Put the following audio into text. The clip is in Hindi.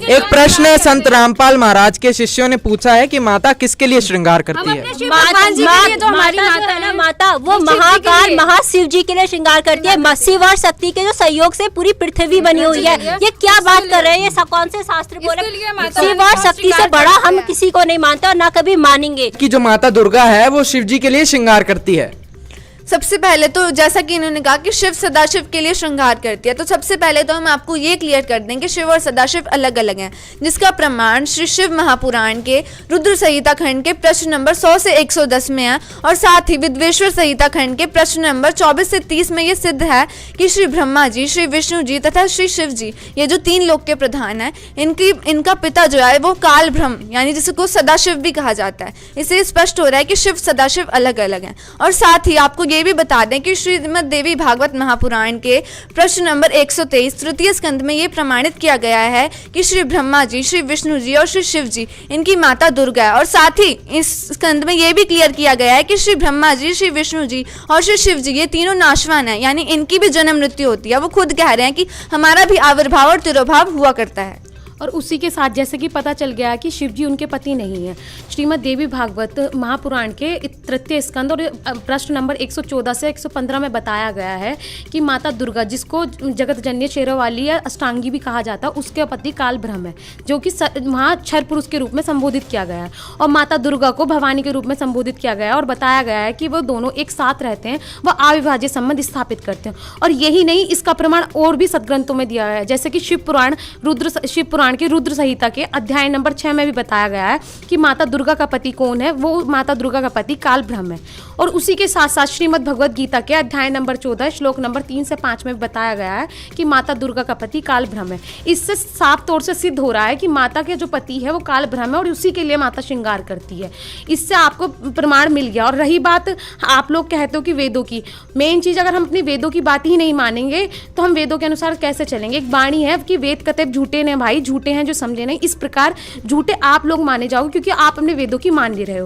एक प्रश्न संत रामपाल महाराज के शिष्यों ने पूछा है कि माता किसके लिए श्रृंगार करती है? भगवान जी के लिए, जो हमारी माता है ना, माता वो महाकाल महाशिव जी के लिए श्रृंगार करती है। शिव और शक्ति के जो सहयोग से पूरी पृथ्वी बनी हुई है। ये क्या बात कर रहे हैं? ये कौन से शास्त्र बोले? शिव और शक्ति से बड़ा हम किसी को नहीं मानते और ना कभी मानेंगे। कि जो माता दुर्गा है वो शिव जी के लिए श्रृंगार करती है। सबसे पहले तो जैसा कि इन्होंने कहा कि शिव सदाशिव के लिए श्रृंगार करती है, तो सबसे पहले तो हम आपको ये क्लियर कर दें कि शिव और सदाशिव अलग अलग हैं, जिसका प्रमाण श्री शिव महापुराण के रुद्र संहिता खंड के प्रश्न नंबर 100 से 110 में है, और साथ ही विद्वेश्वर संहिता खंड के प्रश्न नंबर 24 से 30 में ये सिद्ध है कि श्री ब्रह्मा जी, श्री विष्णु जी तथा श्री शिव जी, ये जो 3 लोक के प्रधान है, इनका पिता जो है वो काल ब्रह्म यानी जिसको सदाशिव भी कहा जाता है। इससे स्पष्ट हो रहा है कि शिव सदाशिव अलग अलग हैं। और साथ ही आपको ये भी बता दें कि श्रीमद् देवी भागवत महापुराण के प्रश्न नंबर 123 तृतीय स्कंद में ये प्रमाणित किया गया है कि श्री ब्रह्मा जी, श्री विष्णु जी और श्री शिव जी इनकी माता दुर्गा है। और साथ ही इस स्कंद में ये भी क्लियर किया गया है कि श्री ब्रह्मा जी, श्री विष्णु जी और श्री शिव जी ये तीनों नाशवान है, यानी इनकी भी जन्म मृत्यु होती है। वो खुद कह रहे हैं कि हमारा भी आविर्भाव और तिरोभाव हुआ करता है। और उसी के साथ जैसे कि पता चल गया कि शिव जी उनके पति नहीं है। श्रीमद् देवी भागवत महापुराण के तृतीय स्कंद और प्रश्न नंबर 114 से 115 में बताया गया है कि माता दुर्गा, जिसको जगत जननी शेरवाली या अष्टांगी भी कहा जाता है, उसके पति काल ब्रह्म है, जो कि वहाँ क्षर पुरुष के रूप में संबोधित किया गया है। और माता दुर्गा को भवानी के रूप में संबोधित किया गया है और बताया गया है कि वो दोनों एक साथ रहते हैं, वह अविभाज्य संबंध स्थापित करते हैं। और यही नहीं, इसका प्रमाण और भी सदग्रंथों में दिया गया है, जैसे कि शिव पुराण के रुद्र संहिता के अध्याय नंबर 6 में भी बताया गया है कि माता दुर्गा का पति कौन है। वो माता दुर्गा का पति काल ब्रह्म है। और उसी के साथ साथ श्रीमद् भगवद गीता के अध्याय नंबर 14 श्लोक नंबर 3 से 5 में बताया गया है कि माता दुर्गा का पति काल ब्रह्म है। इससे साफ तौर से सिद्ध हो रहा है कि माता के जो पति है वो काल ब्रह्म है और उसी के लिए माता श्रृंगार करती है। इससे आपको प्रमाण मिल गया। और रही बात आप लोग कहते हो कि वेदों की, मेन चीज़ अगर हम अपनी वेदों की बात ही नहीं मानेंगे तो हम वेदों के अनुसार कैसे चलेंगे? एक वाणी है कि वेद कतई झूठे ने भाई, झूठे हैं जो समझे नहीं। इस प्रकार झूठे आप लोग माने जाओगे क्योंकि आप अपने वेदों की मान ले रहे हो।